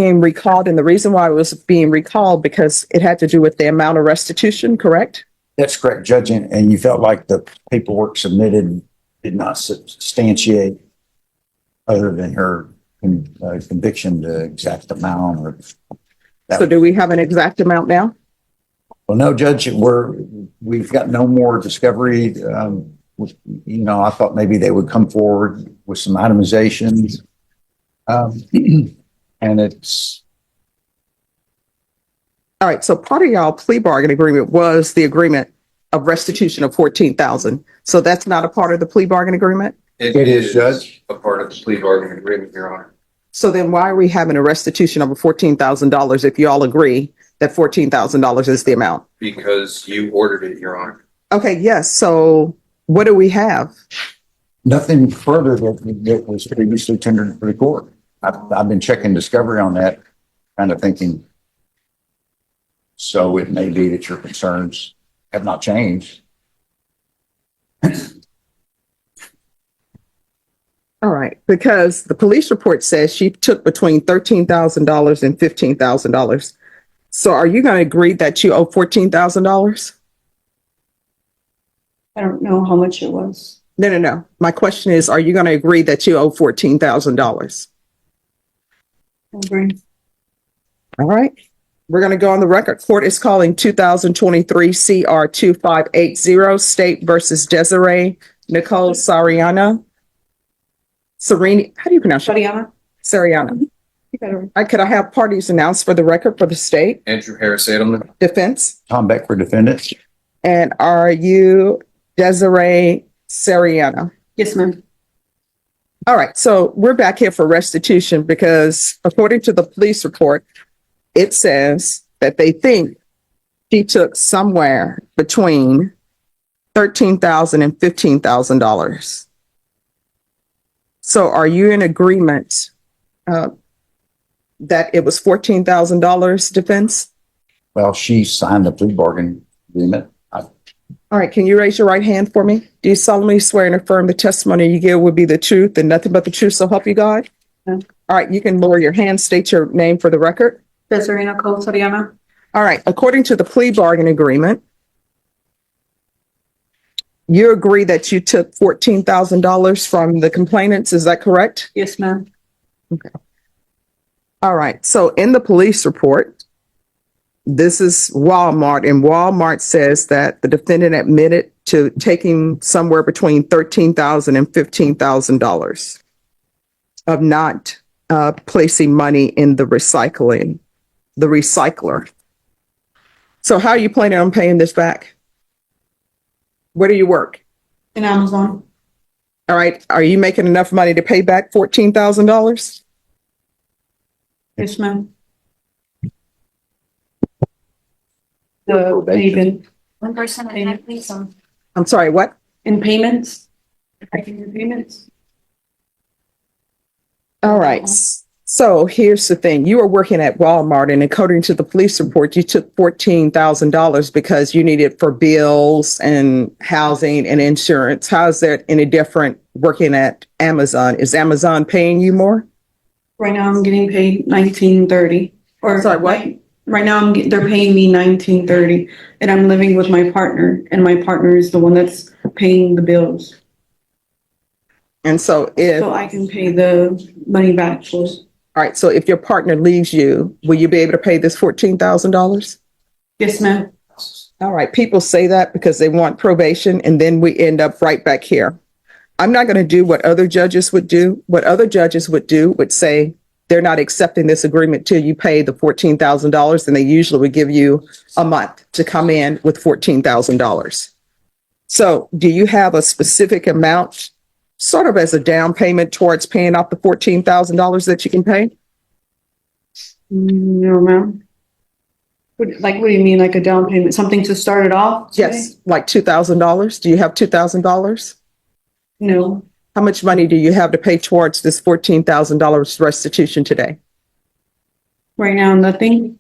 being recalled, and the reason why it was being recalled because it had to do with the amount of restitution, correct? That's correct, Judge. And you felt like the paperwork submitted did not substantiate other than her conviction, the exact amount or. So do we have an exact amount now? Well, no, Judge, we've got no more discovery. I thought maybe they would come forward with some itemizations. And it's. All right. So part of y'all plea bargain agreement was the agreement of restitution of $14,000. So that's not a part of the plea bargain agreement? It is, Judge. A part of the plea bargaining agreement, Your Honor. So then why are we having a restitution of $14,000 if you all agree that $14,000 is the amount? Because you ordered it, Your Honor. Okay. Yes. So what do we have? Nothing further that was previously tendered for the court. I've been checking discovery on that, kind of thinking. So it may be that your concerns have not changed. All right, because the police report says she took between $13,000 and $15,000. So are you going to agree that you owe $14,000? I don't know how much it was. No. My question is, are you going to agree that you owe $14,000? Agree. All right, we're going to go on the record. Court is calling 2023 CR 2580 State versus Desiree Nicole Seriana. Serene, how do you pronounce it? Seriana. Could I have parties announced for the record for the state? Andrew Harris Edelman. Defense? Tom Beck for defendants. And are you Desiree Seriana? Yes, ma'am. All right, so we're back here for restitution because according to the police report, it says that they think she took somewhere between $13,000 and $15,000. So are you in agreement that it was $14,000 defense? Well, she signed the plea bargain agreement. All right, can you raise your right hand for me? Do you solemnly swear and affirm the testimony you give will be the truth and nothing but the truth, so help you God? Yeah. All right, you can lower your hand, state your name for the record. Desiree Seriana. All right, according to the plea bargain agreement, you agree that you took $14,000 from the complainants, is that correct? Yes, ma'am. Okay. All right, so in the police report, this is Walmart, and Walmart says that the defendant admitted to taking somewhere between $13,000 and $15,000 of not placing money in the recycler. So how are you planning on paying this back? Where do you work? In Amazon. All right, are you making enough money to pay back $14,000? Yes, ma'am. The payment. 1% of that, please. I'm sorry, what? In payments. I can do payments. All right. So here's the thing. You were working at Walmart, and according to the police report, you took $14,000 because you needed for bills and housing and insurance. How's that any different working at Amazon? Is Amazon paying you more? Right now I'm getting paid $19.30. Or sorry, what? Right now they're paying me $19.30, and I'm living with my partner, and my partner is the one that's paying the bills. And so So I can pay the money back for. all right, so if your partner leaves you, will you be able to pay this $14,000? Yes, ma'am. All right, people say that because they want probation, and then we end up right back here. I'm not going to do what other judges would do. What other judges would do would say they're not accepting this agreement till you pay the $14,000, and they usually would give you a month to come in with $14,000. So do you have a specific amount, sort of as a down payment towards paying off the $14,000 that you can pay? No, ma'am. What do you mean, like a down payment? Something to start it off? Yes, like $2,000. Do you have $2,000? No. How much money do you have to pay towards this $14,000 restitution today? Right now, nothing.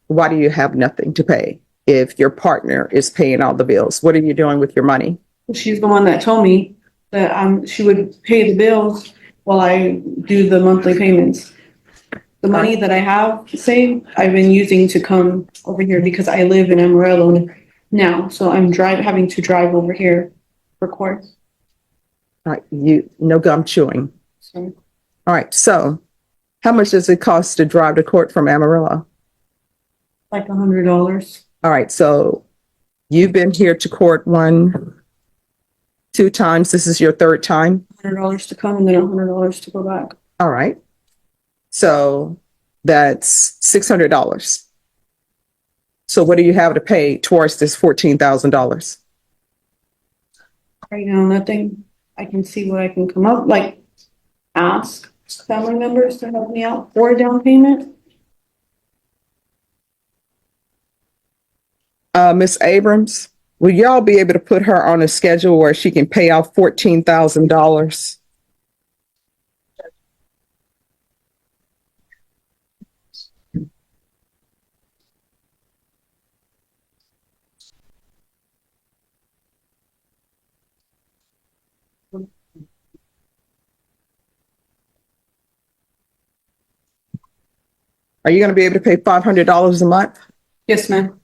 Why do you have nothing to pay if your partner is paying all the bills? What are you doing with your money? She's the one that told me that she would pay the bills while I do the monthly payments. The money that I have saved, I've been using to come over here because I live in Amarillo now, so I'm having to drive over here for court. All right, no gum chewing. So All right, so how much does it cost to drive to court from Amarillo? like $100. All right, so you've been here to court 2 times. This is your 3rd time. $100 to come and then $100 to go back. All right. So that's $600. So what do you have to pay towards this $14,000? Right now, nothing. I can see what I can come up, like ask family members to help me out for a down payment. Ms. Abrams, will y'all be able to put her on a schedule where she can pay off $14,000? Are you going to be able to pay $500 a month? Yes, ma'am.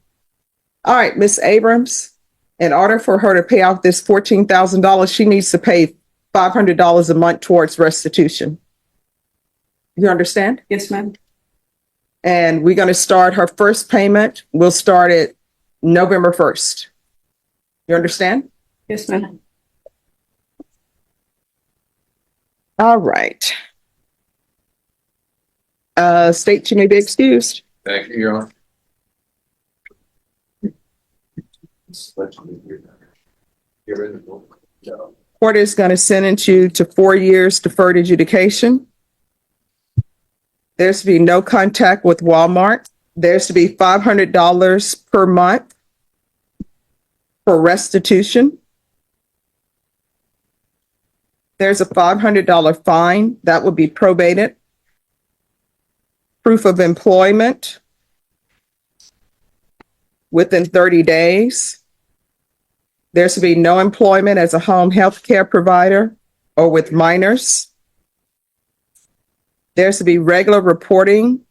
All right, Ms. Abrams, in order for her to pay off this $14,000, she needs to pay $500 a month towards restitution. You understand? Yes, ma'am. And we're going to start her first payment. We'll start it November 1st. You understand? Yes, ma'am. All right. State, you may be excused. Thank you, Your Honor. Court is going to sentence you to 4 years deferred adjudication. There's to be no contact with Walmart. There's to be $500 per month for restitution. There's a $500 fine that will be probated. Proof of employment within 30 days. There's to be no employment as a home health care provider or with minors. There's to be regular reporting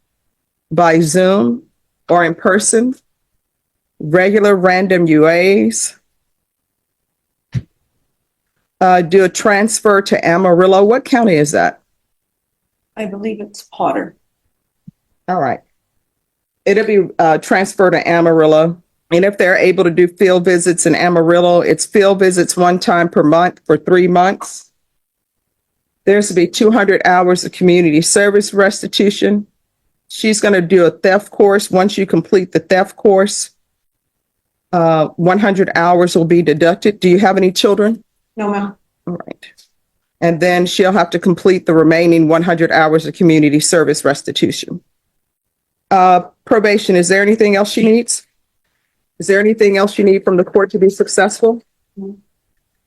by Zoom or in person, regular random UAs. Do a transfer to Amarillo. What county is that? I believe it's Potter. All right. It'll be transferred to Amarillo. And if they're able to do field visits in Amarillo, it's field visits 1 time per month for 3 months. There's to be 200 hours of community service restitution. She's going to do a theft course. Once you complete the theft course, 100 hours will be deducted. Do you have any children? No, ma'am. All right. And then she'll have to complete the remaining 100 hours of community service restitution. Probation, is there anything else she needs? Is there anything else you need from the court to be successful? No.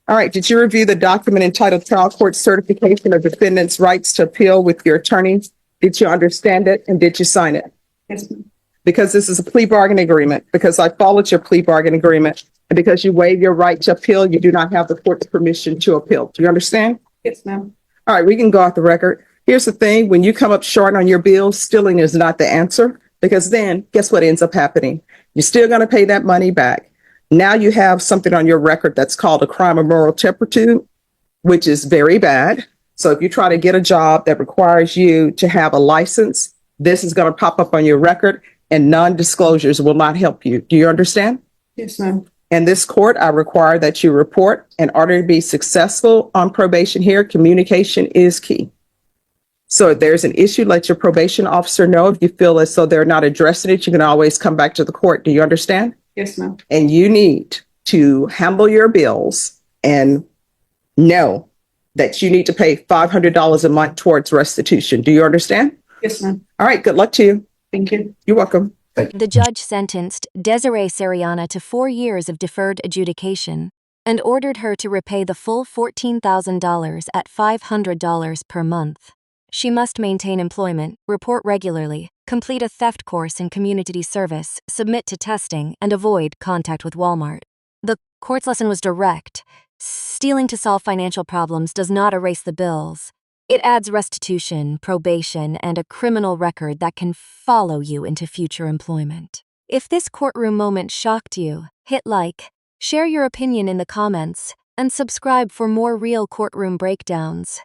All right. Did you review the document entitled Trial Court Certification of Defendant's Rights to Appeal with your attorney? Did you understand it and did you sign it? Yes, ma'am. Because this is a plea bargain agreement, because I followed your plea bargain agreement, and because you waive your right to appeal, you do not have the court's permission to appeal. Do you understand? Yes, ma'am. All right, we can go off the record. Here's the thing, when you come up short on your bills, stealing is not the answer, because then guess what ends up happening? You're still going to pay that money back. Now you have something on your record that's called a crime of moral turpitude, which is very bad. So if you try to get a job that requires you to have a license, this is going to pop up on your record and non-disclosures will not help you. Do you understand? Yes, ma'am. In this court, I require that you report. In order to be successful on probation here, communication is key. So if there's an issue, let your probation officer know. If you feel as though they're not addressing it, you can always come back to the court. Do you understand? Yes, ma'am. And you need to handle your bills and know that you need to pay $500 a month towards restitution. Do you understand? Yes, ma'am. All right, good luck to you. Thank you. You're welcome. The judge sentenced Desiree Seriana to 4 years of deferred adjudication and ordered her to repay the full $14,000 at $500 per month. She must maintain employment, report regularly, complete a theft course in community service, submit to testing, and avoid contact with Walmart. The court's lesson was direct. Stealing to solve financial problems does not erase the bills. It adds restitution, probation, and a criminal record that can follow you into future employment. If this courtroom moment shocked you, hit like, share your opinion in the comments, and subscribe for more real courtroom breakdowns.